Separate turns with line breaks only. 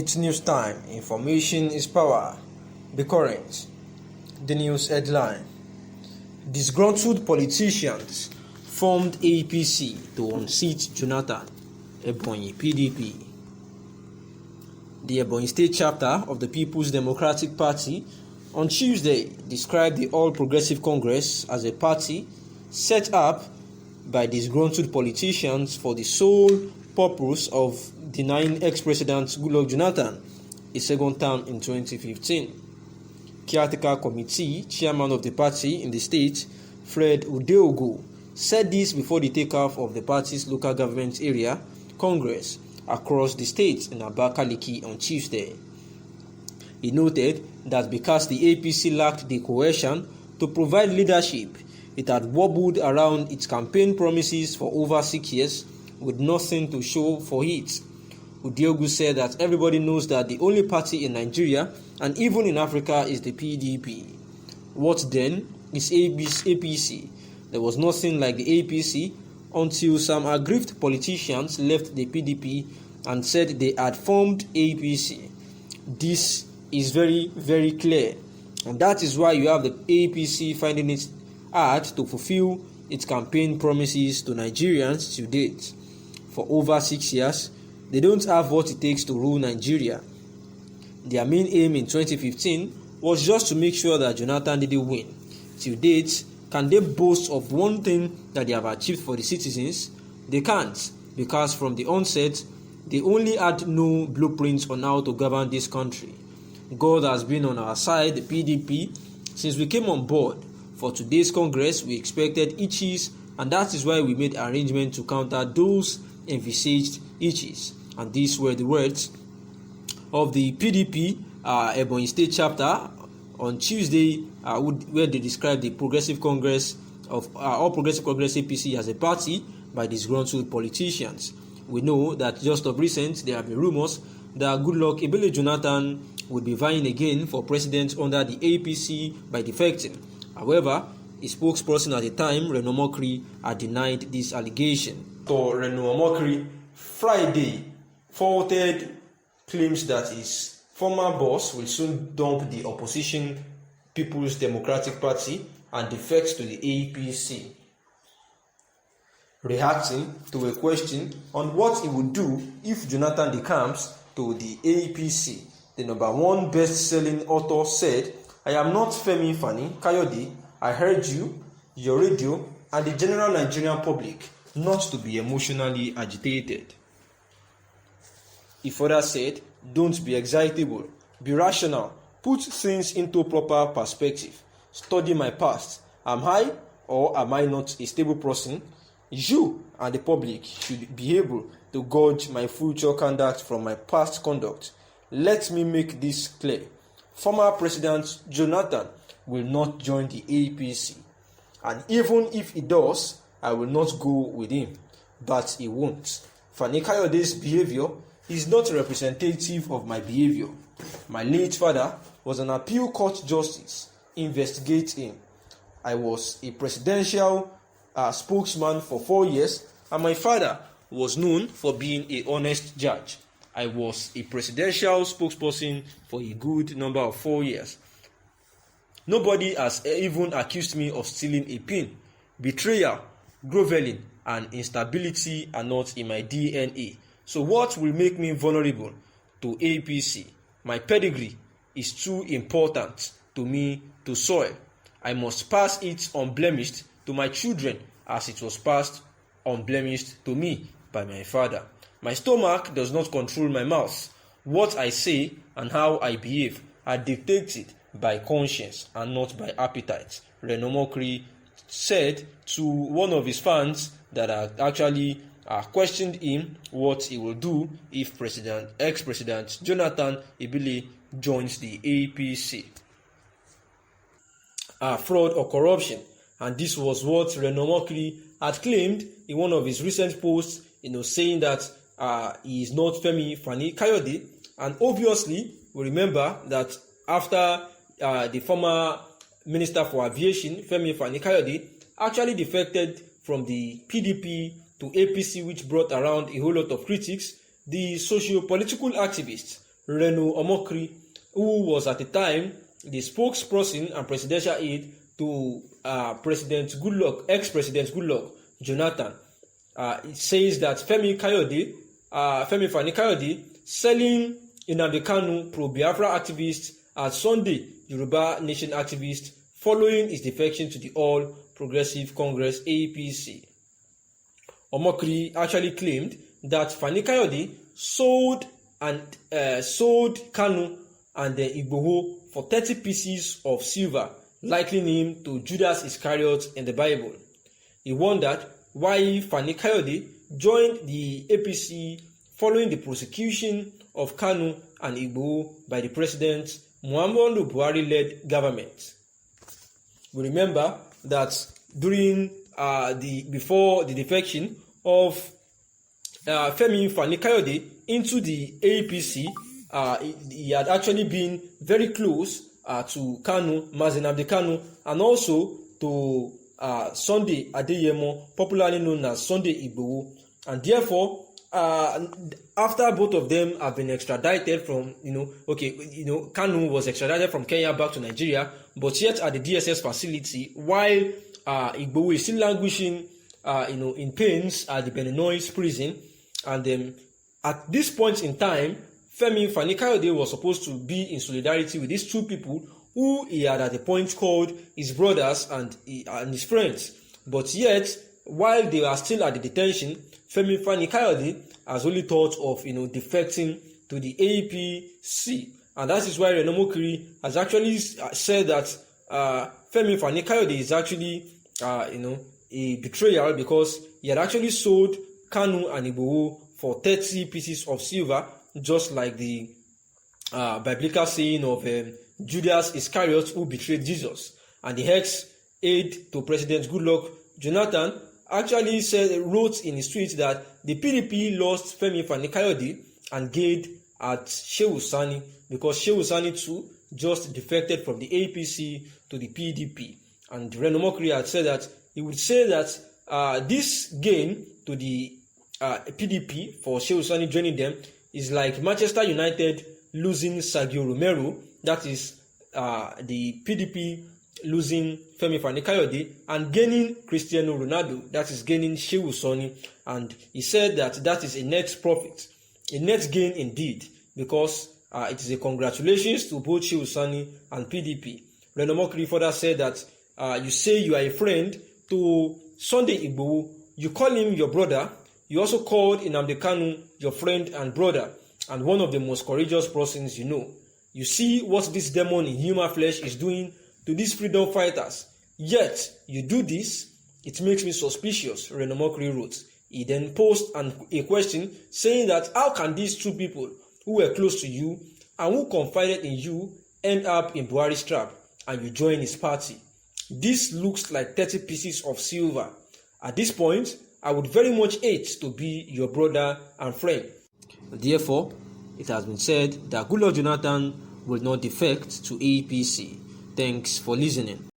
It's news time. Information is power. The current. The news headline. Disgruntled politicians formed APC to unseat Jonathan, Ebonyi PDP. The Ebonyi State chapter of the People's Democratic Party on Tuesday described the All Progressive Congress as a party set up by disgruntled politicians for the sole purpose of denying ex-President Goodluck Jonathan a second term in 2015. Caretaker Committee chairman of the party in the state, Fred Udeogo, said this before the takeoff of the party's local government area Congress across the state in Abakaliki on Tuesday. He noted that because the APC lacked the cohesion to provide leadership, it had wobbled around its campaign promises for over 6 years with nothing to show for it. Udeogu said that everybody knows that the only party in Nigeria and even in Africa is the PDP. What then is APC? There was nothing like the APC until some aggrieved politicians left the PDP and said they had formed APC. This is very, very clear, and that is why you have the APC finding it hard to fulfill its campaign promises to Nigerians to date. For over 6 years, they don't have what it takes to rule Nigeria. Their main aim in 2015 was just to make sure that Jonathan didn't win. To date, can they boast of one thing that they have achieved for the citizens? They can't, because from the onset, they only had no blueprints on how to govern this country. God has been on our side, the PDP, since we came on board. For today's Congress, we expected itches, and that is why we made arrangements to counter those envisaged itches. And these were the words of the PDP Ebonyi State chapter on Tuesday, where they described the Progressive Congress of All Progressive Congress APC as a party by disgruntled politicians. We know that just of recent there have been rumors that Goodluck Ebele Jonathan would be vying again for president under the APC by defecting. However, a spokesperson at the time, Reno Mokri, had denied this allegation. So Reno Mokri Friday faulted claims that his former boss will soon dump the opposition People's Democratic Party and defect to the APC. Reacting to a question on what he would do if Jonathan decamped to the APC, the #1 best-selling author said, "I am not Femi Fani Kayode. I heard you, your radio, and the general Nigerian public not to be emotionally agitated." He further said, "Don't be excitable, be rational, put things into proper perspective, study my past. Am I or am I not a stable person? You and the public should be able to gauge my future conduct from my past conduct. Let me make this clear. Former President Jonathan will not join the APC. And even if he does, I will not go with him. But he won't. Fani Kayode's behavior is not representative of my behavior. My late father was an appeal court justice. Investigate him. I was a presidential spokesman for 4 years, and my father was known for being an honest judge. I was a presidential spokesperson for a good number of 4 years. Nobody has even accused me of stealing a pin. Betrayal, groveling, and instability are not in my DNA. So what will make me vulnerable to APC? My pedigree is too important to me to soil. I must pass it unblemished to my children as it was passed unblemished to me by my father. My stomach does not control my mouth. What I say and how I behave are dictated by conscience and not by appetite," Reno Mokri said to one of his fans that actually questioned him what he will do if ex-President Jonathan Ebele joins the APC. Fraud or corruption, and this was what Reno Mokri had claimed in one of his recent posts, saying that he is not Femi Fani Kayode. And obviously, we remember that after the former Minister for Aviation, Femi Fani Kayode, actually defected from the PDP to APC, which brought around a whole lot of critics, the socio-political activists Reno Omokri, who was at the time the spokesperson and presidential aide to ex-President Goodluck Jonathan. It says that Femi Fani Kayode, selling Nnamdi Kanu pro-Biafra activist as Sunday Yoruba Nation activist following his defection to the All Progressive Congress APC. Omokri actually claimed that Fani Kayode sold Kanu and the Igboho for 30 pieces of silver, likening him to Judas Iscariot in the Bible. He wondered why Fani Kayode joined the APC following the prosecution of Kanu and Igboho by the President Muhammadu Buhari-led government. We remember that during before the defection of Femi Fani Kayode into the APC, he had actually been very close to Mazi Nnamdi Kanu, and also to Sunday Adeyemo, popularly known as Sunday Igboho, and therefore, after both of them have been extradited from, Kanu was extradited from Kenya back to Nigeria, but yet at the DSS facility, while Igboho is still languishing, in pains at the Beninois prison, and at this point in time, Femi Fani Kayode was supposed to be in solidarity with these two people who he had at a point called his brothers and his friends. But yet, while they are still at the detention, Femi Fani Kayode has only thought of defecting to the APC, and that is why Reno Omokri has actually said that Femi Fani Kayode is actually a betrayal, because he had actually sold Kanu and Igboho for 30 pieces of silver, just like the biblical saying of Judas Iscariot who betrayed Jesus. And the ex-aide to President Goodluck Jonathan actually wrote in his tweet that the PDP lost Femi Fani Kayode and gained at Shehu Sani, because Shehu Sani too just defected from the APC to the PDP. And Reno Omokri had said that he would say that this gain to the PDP for Shehu Sani joining them is like Manchester United losing Sergio Romero, that is the PDP losing Femi Fani Kayode, and gaining Cristiano Ronaldo, that is gaining Shehu Sani. And he said that is a net profit, a net gain indeed, because it is a congratulations to both Shehu Sani and PDP. Reno Omokri further said that you say you are a friend to Sunday Igboho, you call him your brother. You also called Nnamdi Kanu your friend and brother, and one of the most courageous persons you know. You see what this demon in human flesh is doing to these freedom fighters. Yet you do this, it makes me suspicious, Reno Omokri wrote. He then posed a question saying that how can these two people who were close to you and who confided in you end up in Buhari's trap and you join his party? This looks like 30 pieces of silver. At this point, I would very much hate to be your brother and friend. Therefore, it has been said that Goodluck Jonathan will not defect to APC. Thanks for listening.